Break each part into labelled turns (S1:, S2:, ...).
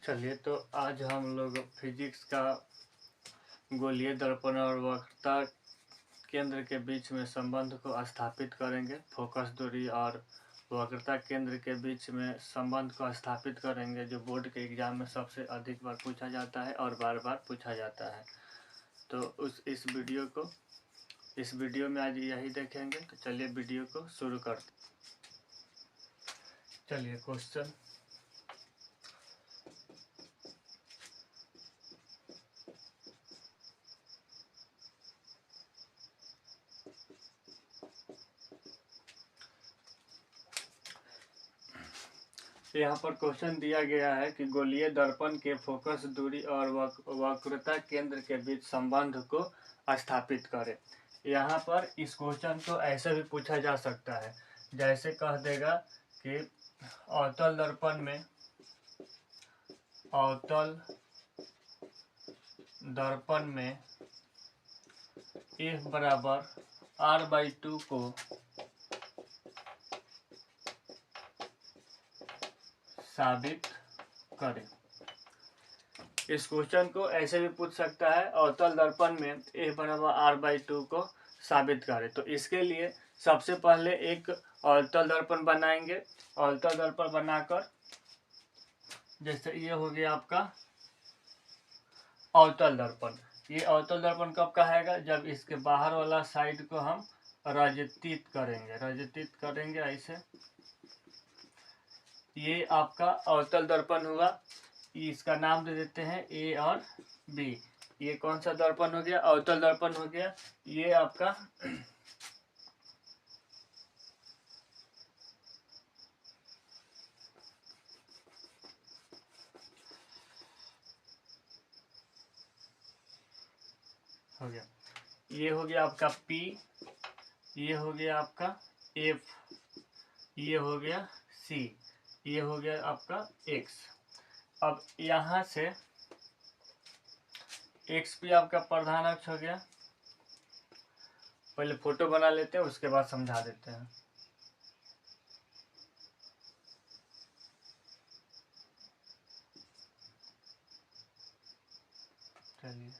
S1: चलिए, तो आज हम लोग फिजिक्स का गोलीय दर्पण और वक्रता केंद्र के बीच में संबंध को स्थापित करेंगे। फोकस दूरी और वक्रता केंद्र के बीच में संबंध को स्थापित करेंगे, जो बोर्ड के एग्जाम में सबसे अधिक बार पूछा जाता है और बार बार पूछा जाता है। तो इस वीडियो में आज यही देखेंगे। तो चलिए वीडियो को शुरू करते। चलिए क्वेश्चन। यहाँ पर क्वेश्चन दिया गया है कि गोलीय दर्पण के फोकस दूरी और वक्रता केंद्र के बीच संबंध को स्थापित करें। यहाँ पर इस क्वेश्चन को ऐसे भी पूछा जा सकता है, जैसे कह देगा कि अवतल दर्पण में F बराबर R/2 को साबित करें। इस क्वेश्चन को ऐसे भी पूछ सकता है, अवतल दर्पण में F बराबर R/2 को साबित करें। तो इसके लिए सबसे पहले एक अवतल दर्पण बनाएंगे। अवतल दर्पण बनाकर, जैसे ये हो गया आपका अवतल दर्पण। ये अवतल दर्पण कब कहेगा? जब इसके बाहर वाला साइड को हम रजतित करेंगे ऐसे। ये आपका अवतल दर्पण हुआ। इसका नाम दे देते हैं ए और बी। ये कौन सा दर्पण हो गया? अवतल दर्पण हो गया। ये आपका हो गया। ये हो गया आपका P, ये हो गया आपका F, ये हो गया C, ये हो गया आपका X। अब यहाँ से XP आपका प्रधान अक्ष हो गया। पहले फोटो बना लेते हैं, उसके बाद समझा देते हैं। चलिए,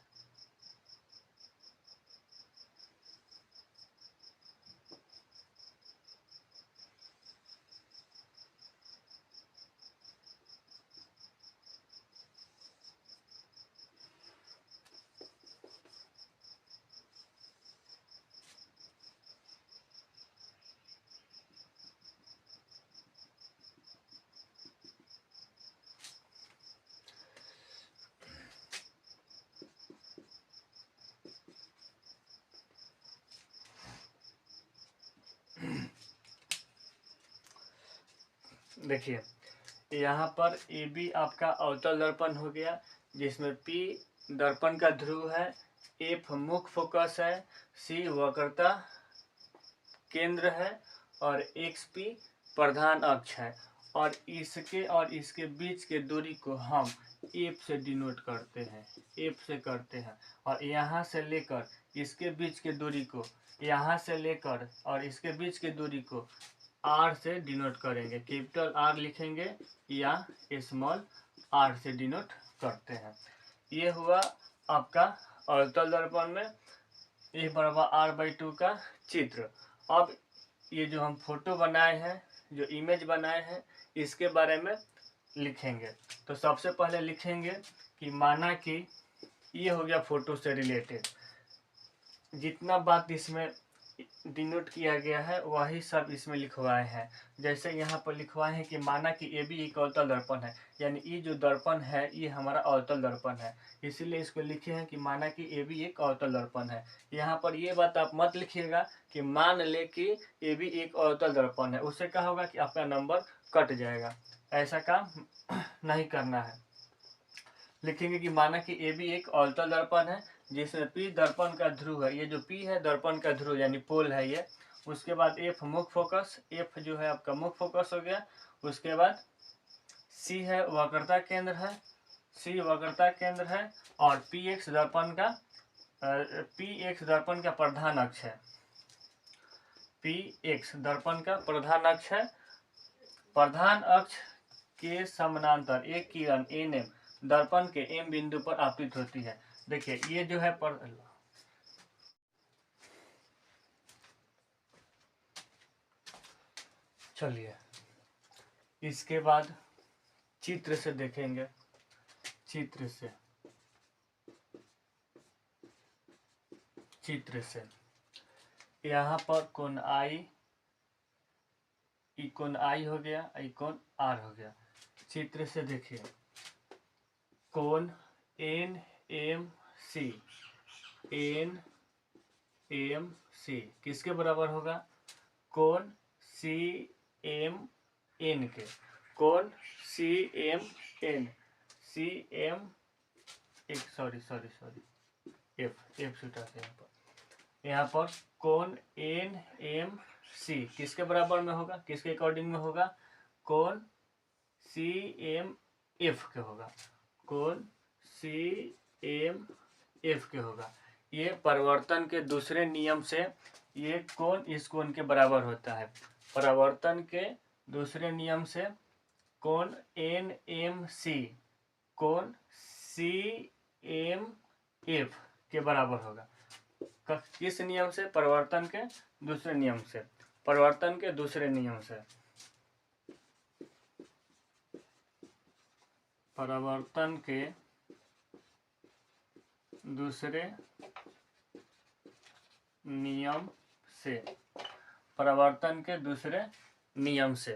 S1: देखिए यहाँ पर AB आपका अवतल दर्पण हो गया, जिसमें P दर्पण का ध्रुव है, F मुख्य फोकस है, C वक्रता केंद्र है और XP प्रधान अक्ष है। और इसके बीच के दूरी को हम F से डिनोट करते हैं, F से करते हैं। और यहाँ से लेकर इसके बीच के दूरी को, यहाँ से लेकर और इसके बीच के दूरी को R से डिनोट करेंगे। कैपिटल R लिखेंगे या स्मॉल r से डिनोट करते हैं। ये हुआ आपका अवतल दर्पण में F बराबर R/2 का चित्र। अब ये जो हम फोटो बनाए हैं, जो इमेज बनाए हैं, इसके बारे में लिखेंगे। तो सबसे पहले लिखेंगे कि माना कि ये हो गया फोटो से रिलेटेड। जितना बात इसमें डिनोट किया गया है वही सब इसमें लिखवाए हैं। जैसे यहाँ पर लिखवाए हैं कि माना कि AB एक अवतल दर्पण है, यानी ये जो दर्पण है ये हमारा अवतल दर्पण है, इसीलिए इसको लिखे हैं कि माना कि AB एक अवतल दर्पण है। यहाँ पर ये बात आप मत लिखिएगा कि मान ले कि AB एक अवतल दर्पण है, उससे क्या होगा कि आपका नंबर कट जाएगा। ऐसा काम नहीं करना है। लिखेंगे कि माना कि AB एक अवतल दर्पण है, जिसमें P दर्पण का ध्रुव है। ये जो P है दर्पण का ध्रुव यानी पोल है ये। उसके बाद F मुख्य फोकस, F जो है आपका मुख्य फोकस हो गया। उसके बाद C है वक्रता केंद्र है, C वक्रता केंद्र है। और PX दर्पण का प्रधान अक्ष है, PX दर्पण का प्रधान अक्ष है। प्रधान अक्ष के समानांतर एक किरण एन दर्पण के एम बिंदु पर आपतित होती है। देखिए ये जो है चलिए इसके बाद चित्र से देखेंगे। चित्र से यहाँ पर कोण आई हो गया, कोण आर हो गया। चित्र से देखिए कोण एन एम सी किसके बराबर होगा? कोण सी एम एन के। कोण सी एम एफ छूटा है यहाँ पर कोण एन एम सी किसके बराबर में होगा? किसके अकॉर्डिंग में होगा? कोण सी एम एफ के होगा। कोण सी एम एफ के होगा। ये परिवर्तन के दूसरे नियम से ये कोण इस कोण के बराबर होता है। परिवर्तन के दूसरे नियम से कोण एन एम सी कोण सी एम एफ के बराबर होगा। किस नियम से? परिवर्तन के दूसरे नियम से। परिवर्तन के दूसरे नियम से। परिवर्तन के दूसरे नियम से। परिवर्तन के दूसरे नियम से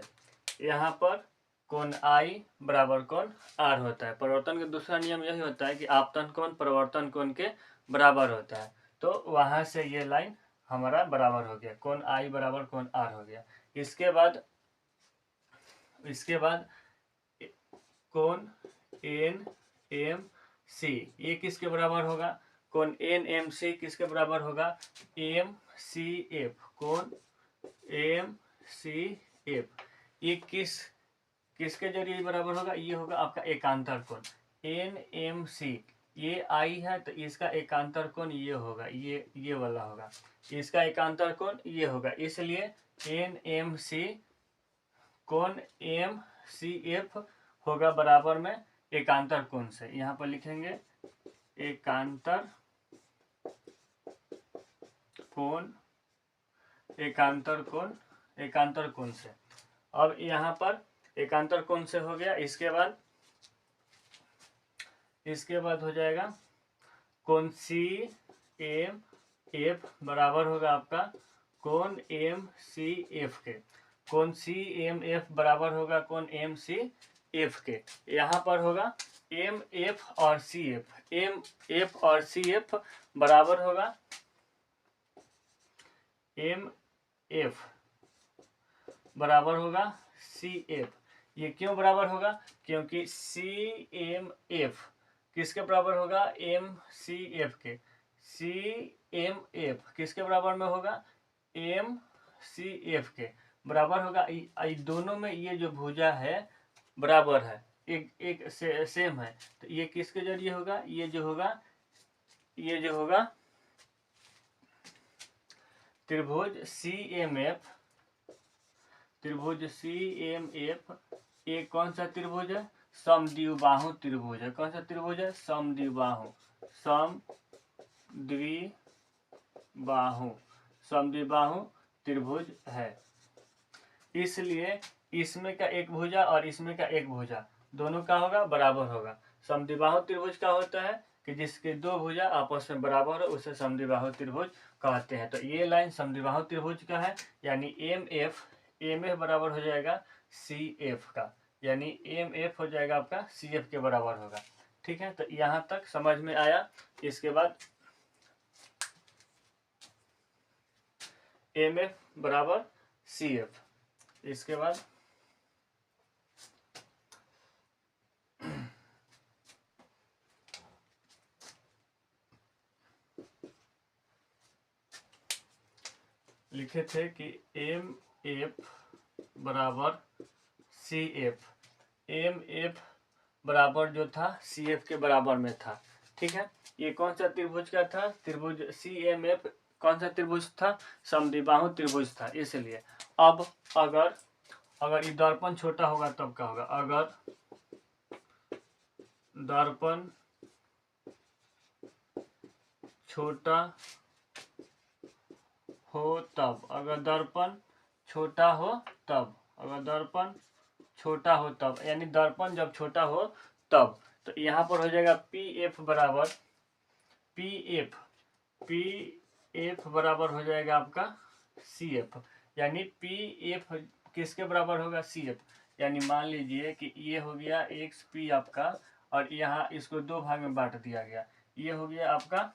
S1: यहाँ पर कोण आई बराबर कोण आर होता है। परिवर्तन का दूसरा नियम यही होता है कि आपतन कोण परिवर्तन कोण के बराबर होता है। तो वहां से ये लाइन हमारा बराबर हो गया, कोण आई बराबर कोण आर हो गया। इसके बाद कोण एन एम सी ये किसके बराबर होगा? कोण एन एम सी किसके बराबर होगा? M C F. कोण एम सी एफ ये किसके जरिए बराबर होगा? ये होगा आपका एकांतर कोण। एन एम सी ये आई है तो इसका एकांतर कोण ये होगा, ये वाला होगा। इसका एकांतर कोण ये होगा, इसलिए एन एम सी कोण एम सी एफ होगा बराबर में एकांतर कोण से। यहाँ पर लिखेंगे एकांतर कोण से। अब यहाँ पर एकांतर कोण से हो गया। इसके बाद हो जाएगा कोण सी एम एफ बराबर होगा आपका कोण एम सी एफ के। कोण सी एम एफ बराबर होगा कोण एम सी एफ के। यहाँ पर होगा एम एफ और सी एफ। एम एफ और सी एफ बराबर होगा एम एफ बराबर होगा सी एफ। ये क्यों बराबर होगा? क्योंकि सी एम एफ किसके बराबर होगा? एम सी एफ के। सी एम एफ किसके बराबर में होगा? एम सी एफ के बराबर होगा। दोनों में ये जो भुजा है बराबर है, एक सेम है, तो ये किसके जरिए होगा? ये जो होगा त्रिभुज सी एम एफ। त्रिभुज सी एम एफ ये कौन सा त्रिभुज है? समद्विबाहु त्रिभुज है। कौन सा त्रिभुज है? समद्विबाहु त्रिभुज है। इसलिए इसमें का एक भुजा और इसमें का एक भुजा दोनों का होगा बराबर होगा। समद्विबाहु त्रिभुज का होता है कि जिसके दो भुजा आपस में बराबर हो उसे समद्विबाहु त्रिभुज कहते हैं। तो ये लाइन समद्विबाहु त्रिभुज का है, यानी एम एफ बराबर हो जाएगा सी एफ का, यानी एम एफ हो जाएगा आपका सी एफ के बराबर होगा। ठीक है, तो यहाँ तक समझ में आया। इसके बाद एम एफ बराबर सी एफ। इसके बाद लिखे थे कि एम एफ बराबर सी एफ। एम एफ बराबर जो था सी एफ के बराबर में था। ठीक है, ये कौन सा त्रिभुज का था? त्रिभुज सी एम एफ कौन सा त्रिभुज था? समद्विबाहु त्रिभुज था। इसलिए अब अगर अगर ये दर्पण छोटा होगा तब क्या होगा, अगर दर्पण छोटा हो तब, अगर दर्पण छोटा हो तब, अगर दर्पण छोटा हो तब, यानी दर्पण जब छोटा हो तब। तो यहाँ पर हो जाएगा पी एफ बराबर पी एफ बराबर हो जाएगा आपका सी एफ, यानी पी एफ किसके बराबर होगा, सी एफ। यानी मान लीजिए कि ये हो गया एक्स पी आपका, और यहाँ इसको दो भाग में बांट दिया गया। ये हो गया आपका,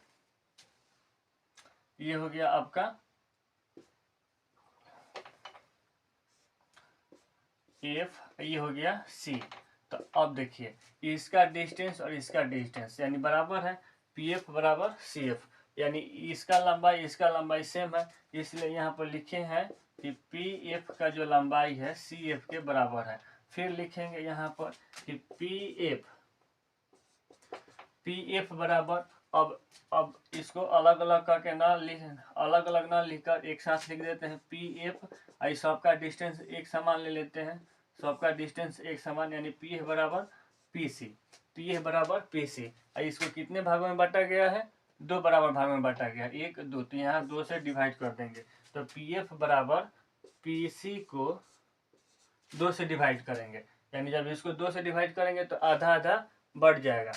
S1: ये हो गया आपका एफ, ये हो गया सी। तो अब देखिए इसका डिस्टेंस और इसका डिस्टेंस यानी बराबर है, पी एफ बराबर सी एफ, यानी इसका लंबाई सेम है, इसलिए यहाँ पर लिखे हैं कि पी एफ का जो लंबाई है सी एफ के बराबर है। फिर लिखेंगे यहाँ पर कि पी एफ बराबर, अब इसको अलग अलग करके ना लिखकर एक साथ लिख देते हैं पी एफ, आई सबका डिस्टेंस एक समान ले लेते हैं, सबका डिस्टेंस एक समान, यानी पी एफ बराबर पी सी, पी एफ बराबर पी सी। इसको कितने भागों में बांटा गया है, दो बराबर भाग में बांटा गया, एक दो, तो यहाँ दो से डिवाइड कर देंगे। तो पी एफ बराबर पी सी को दो से डिवाइड करेंगे, यानी जब इसको दो से डिवाइड करेंगे तो आधा आधा बढ़ जाएगा।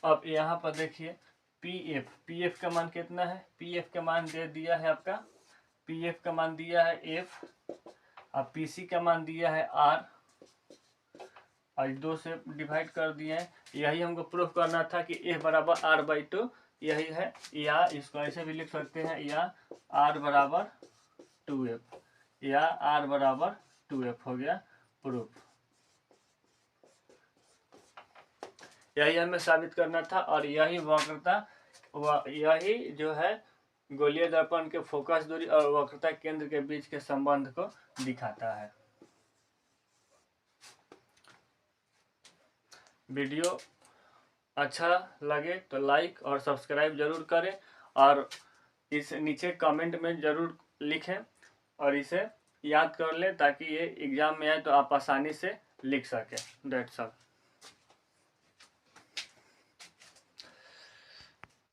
S1: अब यहाँ पर देखिए पी एफ का मान कितना है, पी एफ का मान दे दिया है आपका, पी एफ का मान दिया है एफ, अब पी सी का मान दिया है आर, और दो से डिवाइड कर दिए हैं। यही हमको प्रूफ करना था कि एफ बराबर आर बाई टू, यही है, या इसको ऐसे भी लिख सकते हैं, या आर बराबर 2f, या आर बराबर 2f हो गया प्रूफ। यही हमें साबित करना था, और यही वक्रता, यही जो है गोलीय दर्पण के फोकस दूरी और वक्रता केंद्र के बीच के संबंध को दिखाता है। वीडियो अच्छा लगे तो लाइक और सब्सक्राइब जरूर करें, और इस नीचे कमेंट में जरूर लिखें, और इसे याद कर लें ताकि ये एग्जाम में आए तो आप आसानी से लिख सकें। That's all.